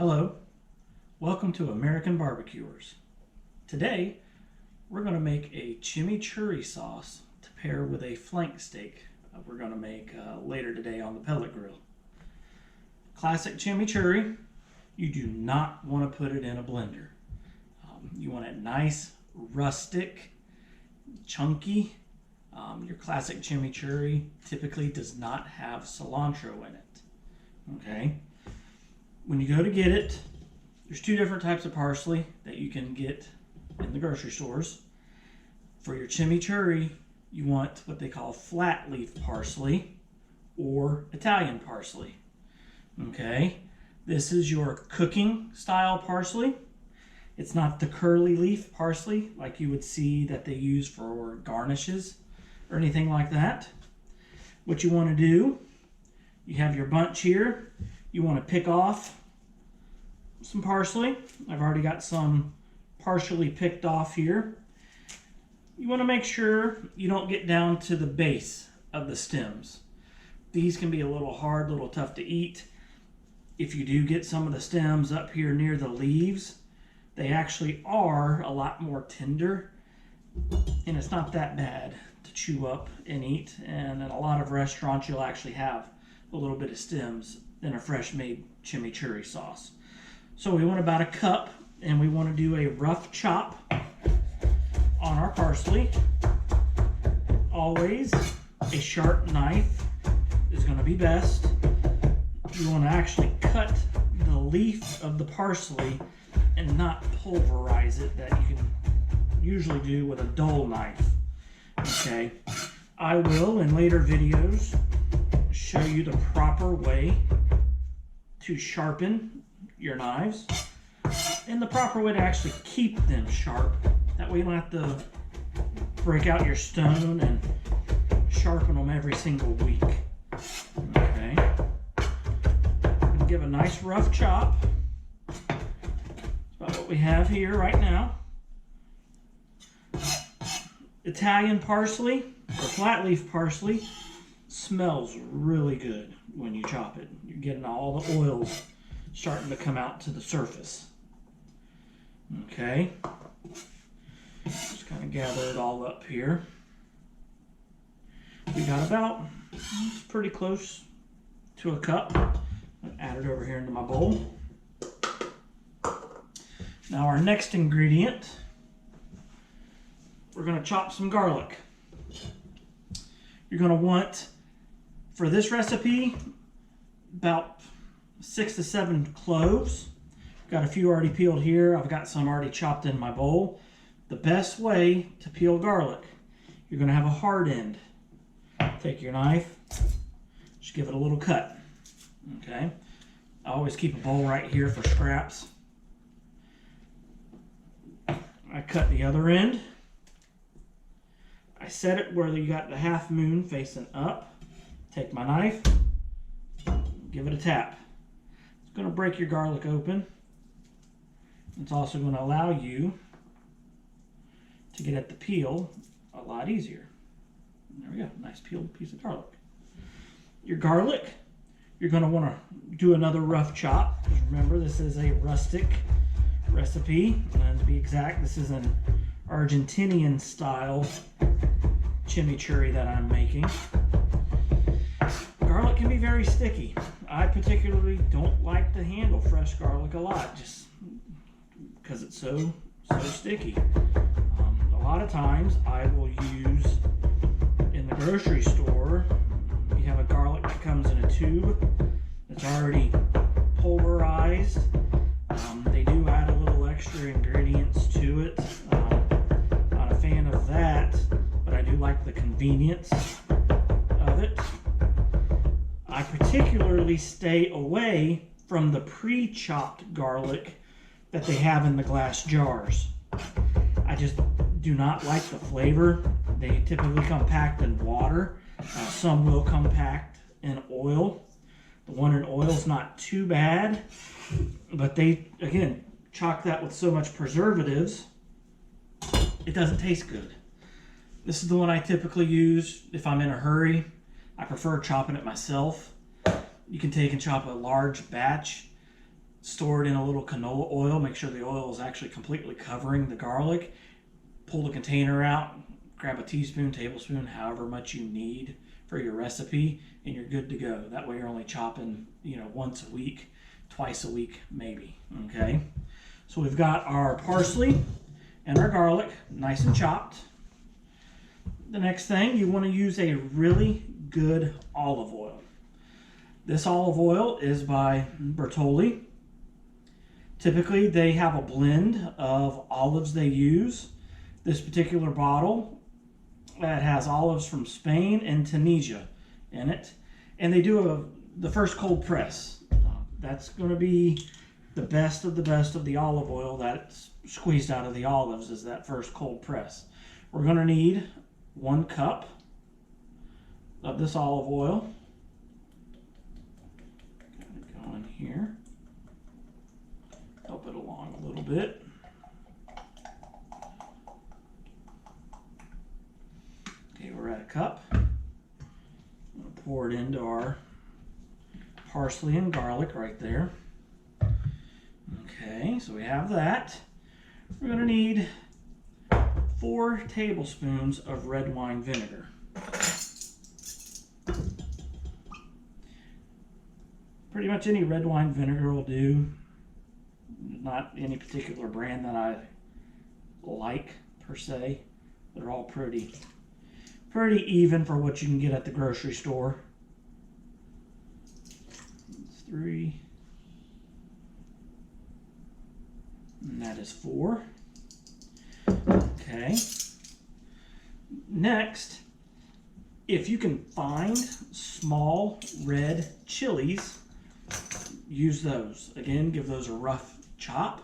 Hello, welcome to American BBQ'ers. Today, we're going to make a chimichurri sauce to pair with a flank steak we're going to make later today on the pellet grill. Classic chimichurri, you do not want to put it in a blender. You want it nice, rustic, chunky. Your classic chimichurri typically does not have cilantro in it. Okay? When you go to get it, there's two different types of parsley that you can get in the grocery stores. For your chimichurri, you want what they call flat leaf parsley or Italian parsley. Okay, this is your cooking style parsley. It's not the curly leaf parsley like you would see that they use for garnishes or anything like that. What you want to do, you have your bunch here. You want to pick off some parsley. I've already got some partially picked off here. You want to make sure you don't get down to the base of the stems. These can be a little hard, a little tough to eat. If you do get some of the stems up here near the leaves, they actually are a lot more tender, and it's not that bad to chew up and eat. And in a lot of restaurants, you'll actually have a little bit of stems in a fresh made chimichurri sauce. So we want about a cup, and we want to do a rough chop on our parsley. Always a sharp knife is going to be best. You want to actually cut the leaf of the parsley and not pulverize it that you can usually do with a dull knife. Okay, I will in later videos show you the proper way to sharpen your knives and the proper way to actually keep them sharp. That way you don't have to break out your stone and sharpen them every single week. Okay, give a nice rough chop. That's about what we have here right now. Italian parsley or flat leaf parsley smells really good when you chop it. You're getting all the oils starting to come out to the surface. Okay, just kind of gather it all up here. We got about, it's pretty close to a cup. I'll add it over here into my bowl. Now our next ingredient, we're going to chop some garlic. You're going to want, for this recipe, about 6 to 7 cloves. Got a few already peeled here. I've got some already chopped in my bowl. The best way to peel garlic, you're going to have a hard end. Take your knife, just give it a little cut. Okay, I always keep a bowl right here for scraps. I cut the other end. I set it where you got the half moon facing up. Take my knife, give it a tap. It's going to break your garlic open. It's also going to allow you to get at the peel a lot easier. There we go, nice peeled piece of garlic. Your garlic, you're going to want to do another rough chop. Because remember, this is a rustic recipe. And to be exact, this is an Argentinian style chimichurri that I'm making. Garlic can be very sticky. I particularly don't like to handle fresh garlic a lot, just because it's so sticky. A lot of times I will use, in the grocery store, you have a garlic that comes in a tube that's already pulverized. They do add a little extra ingredients to it. Not a fan of that, but I do like the convenience of it. I particularly stay away from the pre-chopped garlic that they have in the glass jars. I just do not like the flavor. They typically come packed in water. Some will come packed in oil. The one in oil is not too bad, but they, again, chock that with so much preservatives, it doesn't taste good. This is the one I typically use if I'm in a hurry. I prefer chopping it myself. You can take and chop a large batch. store it in a little canola oil. Make sure the oil is actually completely covering the garlic. Pull the container out, grab a teaspoon, tablespoon, however much you need for your recipe, and you're good to go. That way you're only chopping, once a week, twice a week maybe, okay? So we've got our parsley and our garlic nice and chopped. The next thing, you want to use a really good olive oil. This olive oil is by Bertolli. Typically they have a blend of olives they use. This particular bottle that has olives from Spain and Tunisia in it, and they do the first cold press. That's going to be the best of the olive oil that's squeezed out of the olives is that first cold press. We're going to need 1 cup of this olive oil. Got it going here. Help it along a little bit. Okay, we're at a cup. I'm going to pour it into our parsley and garlic right there. Okay, so we have that. We're going to need 4 tablespoons of red wine vinegar. Pretty much any red wine vinegar will do. Not any particular brand that I like per se. They're all pretty even for what you can get at the grocery store. That's 3. And that is 4. Okay. Next, if you can find small red chilies, use those. Again, give those a rough chop.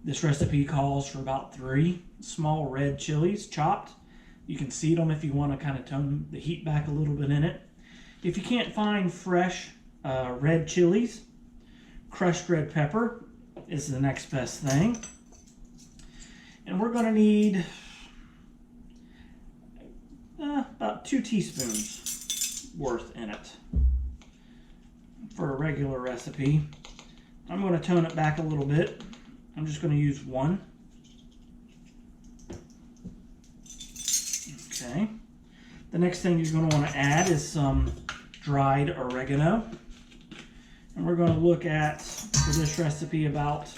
This recipe calls for about 3 small red chilies chopped. You can seed them if you want to kind of tone the heat back a little bit in it. If you can't find fresh red chilies, crushed red pepper is the next best thing. And we're going to need about 2 teaspoons worth in it for a regular recipe. I'm going to tone it back a little bit. I'm just going to use 1. Okay. The next thing you're going to want to add is some dried oregano. And we're going to look at, for this recipe, about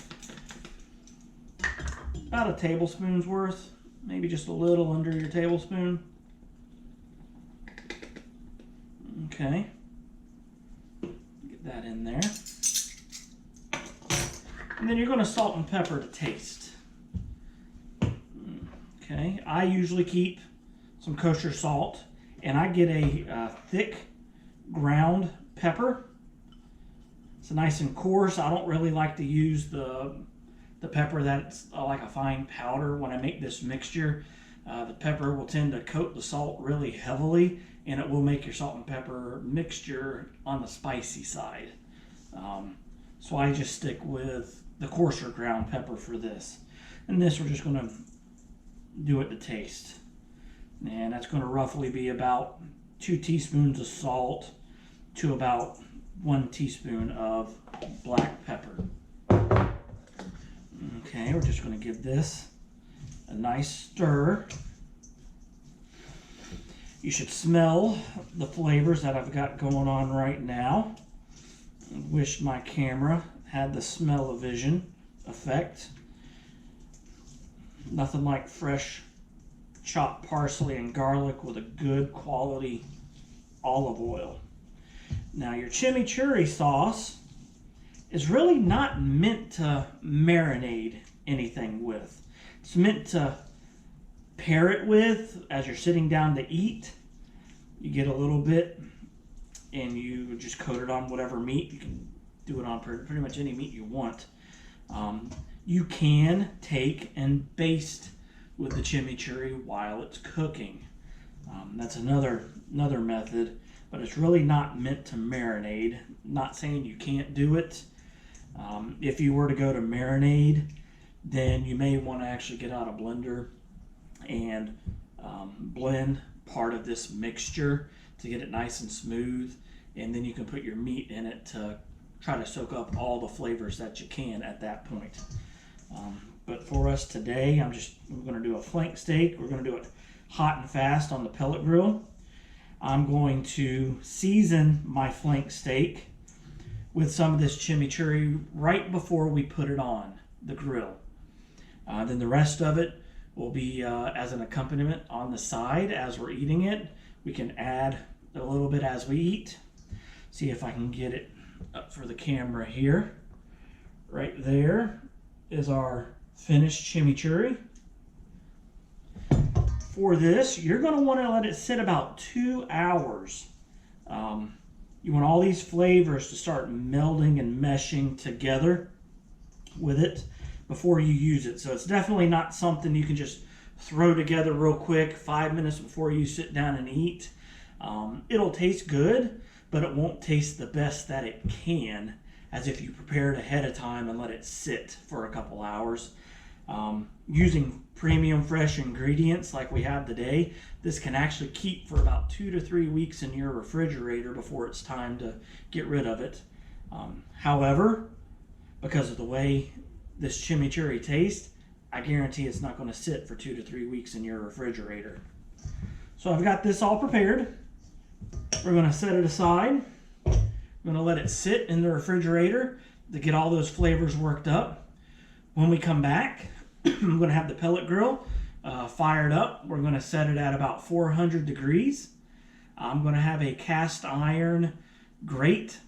a tablespoon's worth, maybe just a little under your tablespoon. Okay. Get that in there. And then you're going to salt and pepper to taste. Okay. I usually keep some kosher salt, and I get a thick ground pepper. It's nice and coarse. I don't really like to use the pepper that's like a fine powder. When I make this mixture, the pepper will tend to coat the salt really heavily, and it will make your salt and pepper mixture on the spicy side. So I just stick with the coarser ground pepper for this. And this we're just going to do it to taste. And that's going to roughly be about 2 teaspoons of salt to about 1 teaspoon of black pepper. Okay, we're just going to give this a nice stir. You should smell the flavors that I've got going on right now. I wish my camera had the smell-o-vision effect. Nothing like fresh chopped parsley and garlic with a good quality olive oil. Now your chimichurri sauce is really not meant to marinate anything with. It's meant to pair it with as you're sitting down to eat. You get a little bit and you just coat it on whatever meat. You can do it on pretty much any meat you want. You can take and baste with the chimichurri while it's cooking. That's another method, but it's really not meant to marinate. Not saying you can't do it. If you were to go to marinade, then you may want to actually get out a blender and blend part of this mixture to get it nice and smooth, and then you can put your meat in it to try to soak up all the flavors that you can at that point. But for us today, I'm going to do a flank steak. We're going to do it hot and fast on the pellet grill. I'm going to season my flank steak with some of this chimichurri right before we put it on the grill. Then the rest of it will be as an accompaniment on the side as we're eating it. We can add a little bit as we eat. See if I can get it up for the camera here. Right there is our finished chimichurri. For this, you're going to want to let it sit about 2 hours. You want all these flavors to start melding and meshing together with it before you use it. So it's definitely not something you can just throw together real quick 5 minutes before you sit down and eat. It'll taste good, but it won't taste the best that it can as if you prepare it ahead of time and let it sit for a couple hours. Using premium fresh ingredients like we have today, this can actually keep for about 2 to 3 weeks in your refrigerator before it's time to get rid of it. However, because of the way this chimichurri tastes, I guarantee it's not going to sit for 2 to 3 weeks in your refrigerator. So I've got this all prepared. We're going to set it aside. We're going to let it sit in the refrigerator to get all those flavors worked up. When we come back, I'm going to have the pellet grill fired up. We're going to set it at about 400 degrees. I'm going to have a cast iron grate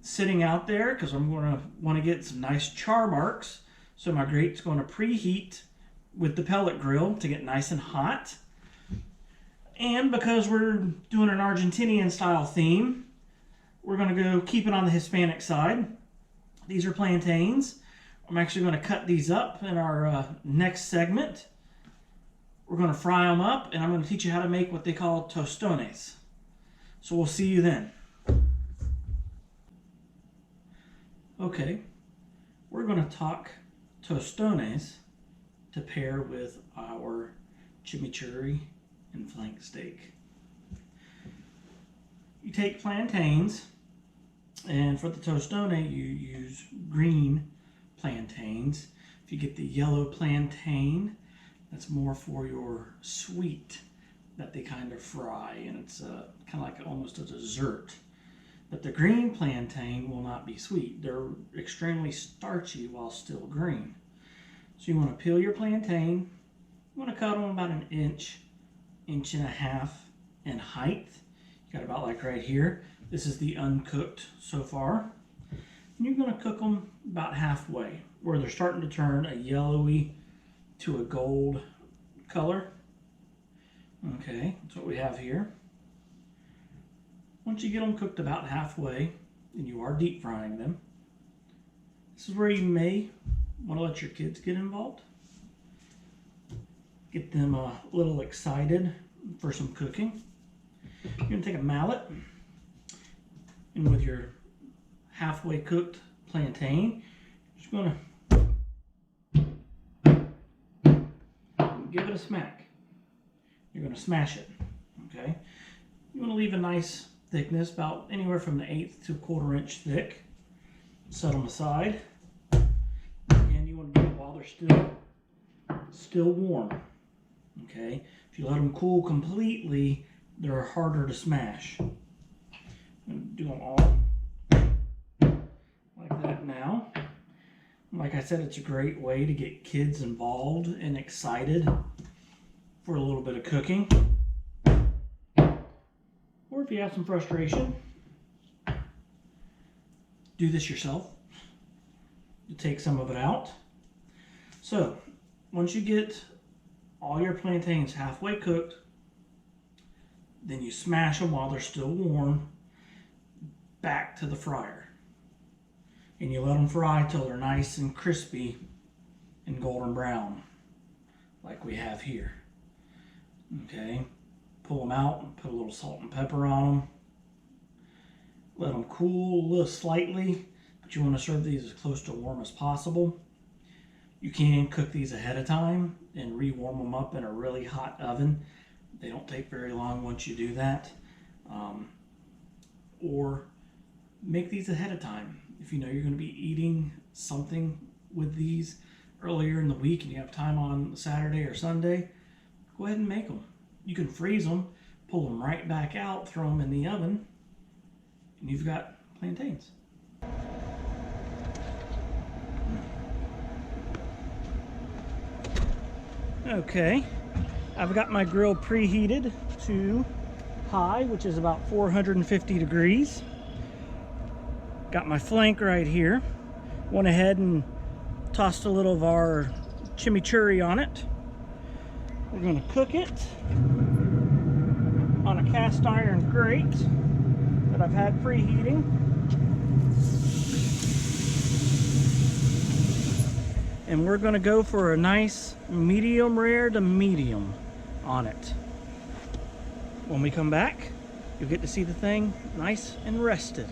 sitting out there because I'm going to want to get some nice char marks. So my grate's going to preheat with the pellet grill to get nice and hot. And because we're doing an Argentinian style theme, we're going to go keep it on the Hispanic side. These are plantains. I'm actually going to cut these up in our next segment. We're going to fry them up, and I'm going to teach you how to make what they call tostones. So we'll see you then. Okay, we're going to talk tostones to pair with our chimichurri and flank steak. You take plantains, and for the tostone you use green plantains. If you get the yellow plantain, that's more for your sweet that they kind of fry, and it's kind of like almost a dessert. But the green plantain will not be sweet. They're extremely starchy while still green. So you want to peel your plantain. You want to cut them about an inch, inch and a half in height. You got about like right here. This is the uncooked so far. And you're going to cook them about halfway, where they're starting to turn a yellowy to a gold color. Okay, that's what we have here. Once you get them cooked about halfway, and you are deep frying them, this is where you may want to let your kids get involved. Get them a little excited for some cooking. You're going to take a mallet, and with your halfway cooked plantain, just going to give it a smack. You're going to smash it, okay? You want to leave a nice thickness, about anywhere from an 1/8 to 1/4 inch thick. Set them aside. And you want to do it while they're still warm, okay? If you let them cool completely, they're harder to smash. I'm going to do them all like that now. Like I said, it's a great way to get kids involved and excited for a little bit of cooking. Or if you have some frustration, do this yourself. You take some of it out. So, once you get all your plantains halfway cooked, then you smash them while they're still warm back to the fryer. And you let them fry till they're nice and crispy and golden brown, like we have here. Okay, pull them out and put a little salt and pepper on them. Let them cool a little slightly, but you want to serve these as close to warm as possible. You can cook these ahead of time and re-warm them up in a really hot oven. They don't take very long once you do that. Or make these ahead of time. if you know you're going to be eating something with these earlier in the week and you have time on Saturday or Sunday, go ahead and make them. You can freeze them, pull them right back out, throw them in the oven, and you've got plantains. Okay, I've got my grill preheated to high, which is about 450 degrees. Got my flank right here. Went ahead and tossed a little of our chimichurri on it. We're going to cook it on a cast iron grate that I've had preheating. And we're going to go for a nice medium rare to medium on it. When we come back, you'll get to see the thing nice and rested.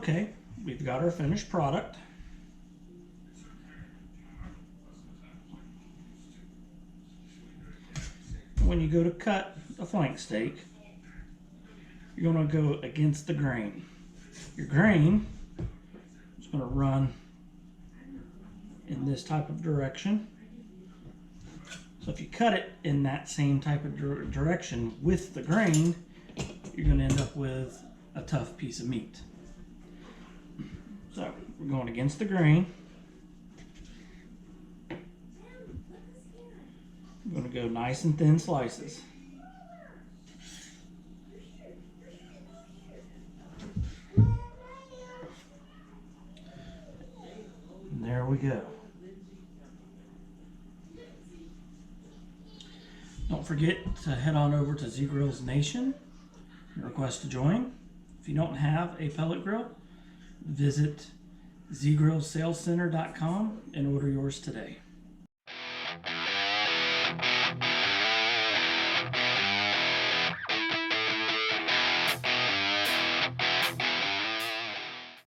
Okay, we've got our finished product. When you go to cut a flank steak, you're going to go against the grain. Your grain is going to run in this type of direction. So if you cut it in that same type of direction with the grain, you're going to end up with a tough piece of meat. So we're going against the grain. I'm going to go nice and thin slices. And there we go. Don't forget to head on over to Z-Grills Nation and request to join. If you don't have a pellet grill, visit zgrillsalescenter.com and order yours today.